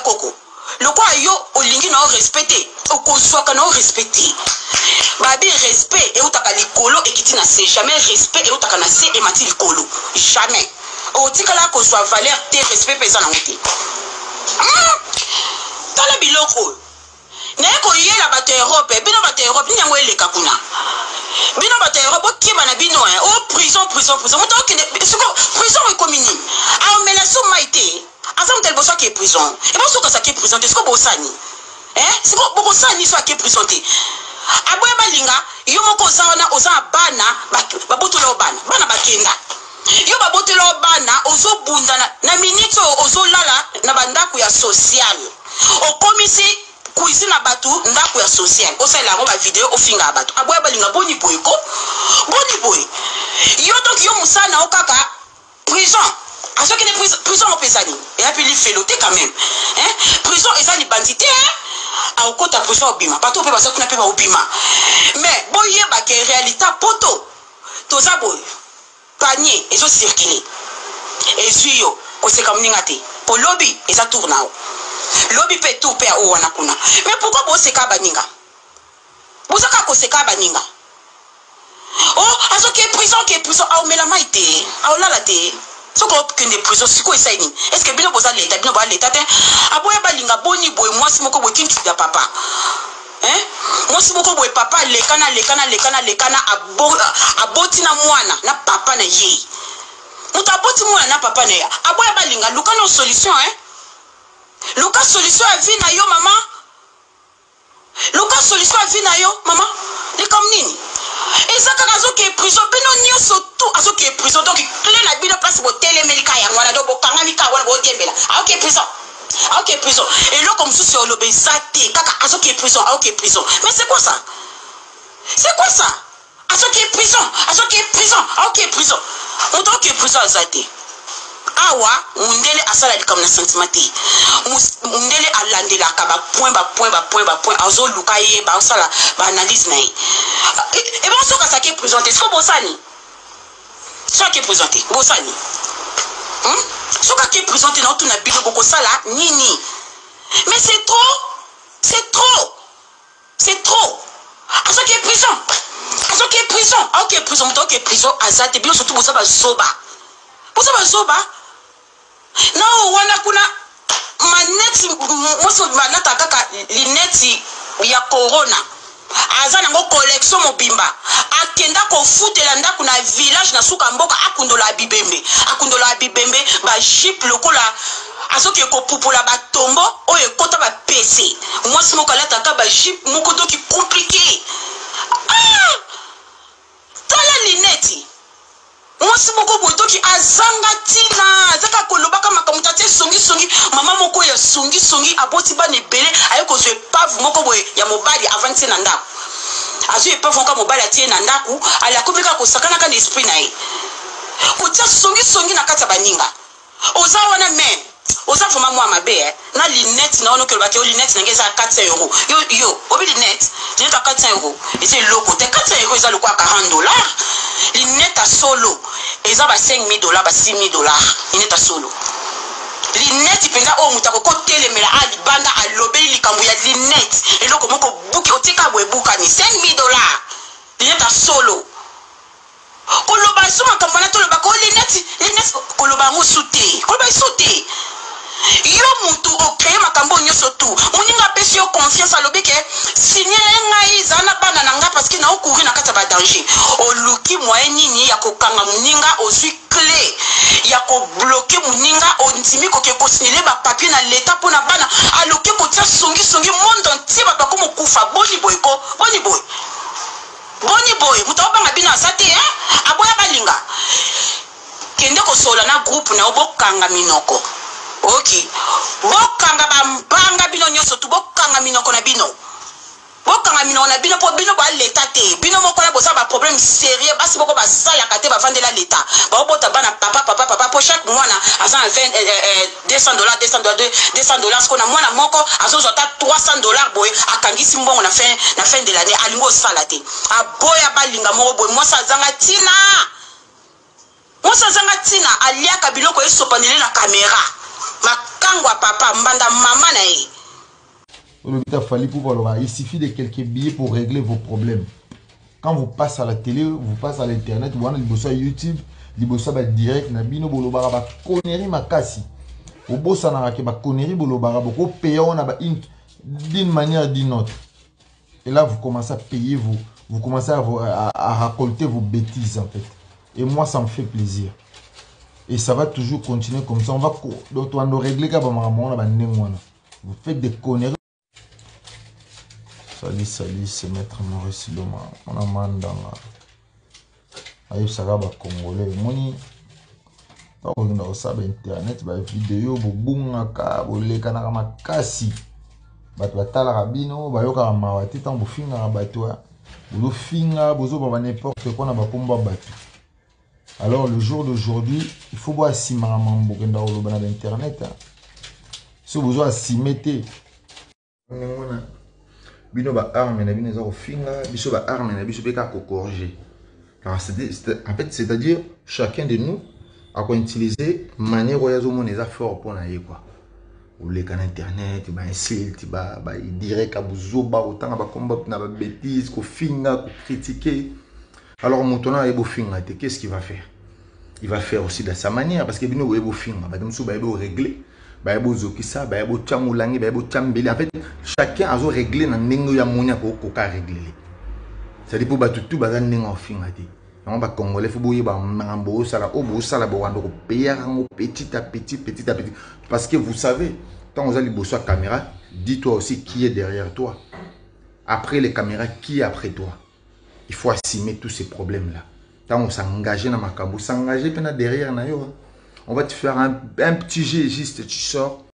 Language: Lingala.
koko lokwa yo olingi na respecter okozwaka na respecter babi respect eutaka likolo ekiti na se jamais respect eutaka na se emati likolo jamais otikala kozwa valeur te respect pesa na ngote tala biloko na ko yela bato Europe bino bato Europe ni yango eleka kuna bino bato Europe okeba na bino o prison moto okende siko prison ekomini a menace maite azam tel boso ke prison e boso ka sa ke prison te siko bosani siko bosani so ke prison te aboya balinga yo moko zaona oza bana babotolo bana bakenda yo babotolo bana ozobunda na minute ozolala na bandako ya social okomisi kuisi na batu ndako ya social osala ngo ba video ofinga batu aboya balinga boni boy yo donc yo musana okaka prison aso kene prison opesani et apeli feloté quand même prison ezali bandité a okota prison obima bato pe basa kuna pe ba obima mais boye ba ke réalité poto toza boy panier ezo circuler ezuyo oseka mninga te po lobby eza tournao lobby pe tout pe o wana kuna mais pourquoi boseka baninga bosaka koseka baninga oh aso ke prison a omela maite a olala te soko kende prison siko esaini est-ce que bino boza l'état bino ba l'état te aboya balinga boni boy mwasi moko boy kintu ya papa mwasi moko boy papa lekana aboti na mwana na papa na ye muta aboti mwana na papa na ya aboya balinga lukana solution Luka solution à vie na yo maman. Luka solution à vie na yo maman. Ni comme nini. Et ça quand azo ke prison bino nyo surtout azo ke prison donc clé na bino place bo télémelika ya ngwana do bo kanga mika wana bo diembela. OK prison. Et là comme sous sur le bezate kaka azo ke prison. Mais c'est quoi ça? Azo ke prison. On doit que prison azate. Awa mundele asala comme na sentimenti mundele alandela ka ba point azo lukaye ba sala ba analyse na et bon so ka ça qui est présenté ce que bosani ça qui est présenté bosani so ka qui est présenté na tout na bino boko sala nini mais c'est trop azo qui est prison OK prison azate bien surtout bosa ba zoba no wana kuna maneti moso banata kaka lineti ya corona azana ngo collection mobimba akenda ko futela ndako na village na suka mboka akundola bibembe ba ship lokola asoki ko pupola ba tombo oyo kota ba PC mosi moko alata ka ba ship moko to ki compliqué tala lineti mwasi moko botoki azanga tina zaka kolobaka makamuta te songi mama moko ya songi aboti bane bele ayeko zo pave moko boye ya mobali avance na ndako azo epave nka mobali atie na ndako ala komeka kosakana ka esprit na ye kotia songi na kata baninga oza wana men oza foma mwa mabe na linette na ono kelobaki linette ngeza 400 euros yo obi linette 400 euros ese loko te 400 euros eza lokwa $40 linette a solo eza ba $5,000 ba $6,000 linette a solo linette penza o mutako ko telemela ali banda alobeli likambo ya linette eloko moko buki otika boebuka ni $5,000 linette a solo koloba suma kampana to loba ko linette koloba ngusute koloba isute yo mutu okeye makambo nyoso tu muninga pesi yo confiance alobeke signele ngai zana bana nanga parce que na okuri na kata ba danger oluki moyen nini ya kokanga muninga ozwi clé ya ko bloquer muninga ondimi ko ke ko signele ba papier na l'état pona bana aloke ko tia songi monde entier ba ko mokufa boni boy mutobanga bina sate aboya balinga kende ko sola na groupe na obokanga minoko. OK. Bokanga bambanga bino nyoso tu bokanga minoko na bino. Bokanga minoko na bino po bino ba l'état te. Bino moko na bosa ba problème sérieux basi boko ba sala kate ba vandela l'état. Ba obota bana papa po chaque mois na azan $200 ce qu'on a mwana moko azo zota $300 boy akangisi mbongo na fin de l'année alingo sala te. Aboya balinga moko boy mosa zanga tina aliaka biloko esopandele na caméra Makangwa papa mbanda mama na ye. Il suffit de quelques billets pour régler vos problèmes. Quand vous passez à la télé, vous passez à l'internet, vous allez sur YouTube, vous allez direct, vous allez voir conneries makasi. Vous allez voir conneries, vous payer d'une manière ou d'une autre. Et là, vous commencez à payer, vous commencez à récolter vos bêtises en fait. Et moi, ça me fait plaisir. Et ça va toujours continuer comme ça. On va régler quand vous faites des conneries. Salut, c'est Maître Maurice Loma. On a mandanga. Ayo Saraba Congolais. Moni. On a ça internet, vidéo, bobungaka, bolekana makasi. Bato batala rabino, bayoka mawati tant bofinga bato. Bolo finga, bozo ba n'importe quoi na bakomba bato. Alors le jour d'aujourd'hui, il faut voir si maman bokenda oloba na internet. Si vous avez si mettez bino ba arme na bino za finga, biso ba arme na biso beka ko corriger. En fait, c'est-à-dire chacun de nous a quoi utiliser manière où yazo mon eza fort pour na ye quoi. Ou les canaux internet, ba insulte, ba direct à buzoba autant ba combat na ba bêtise, ko finga, ko critiquer. Alors maintenant ebo finga, qu'est-ce qu'il va faire? Il va faire aussi de sa manière parce que bino ebo finga, ba demso ba ebo régler. En fait, chacun a réglé dans le monde pour régler. C'est-à-dire pour tout le monde on va Congolais, faut petit à petit. Parce que vous savez, quand vous allez bosser la caméra, dis-toi aussi qui est derrière toi. Après les caméras, qui est après toi. Il faut assumer tous ces problèmes-là. Quand on s'engage dans ma cambo, s'engager derrière, on va te faire un petit jet juste, tu sors.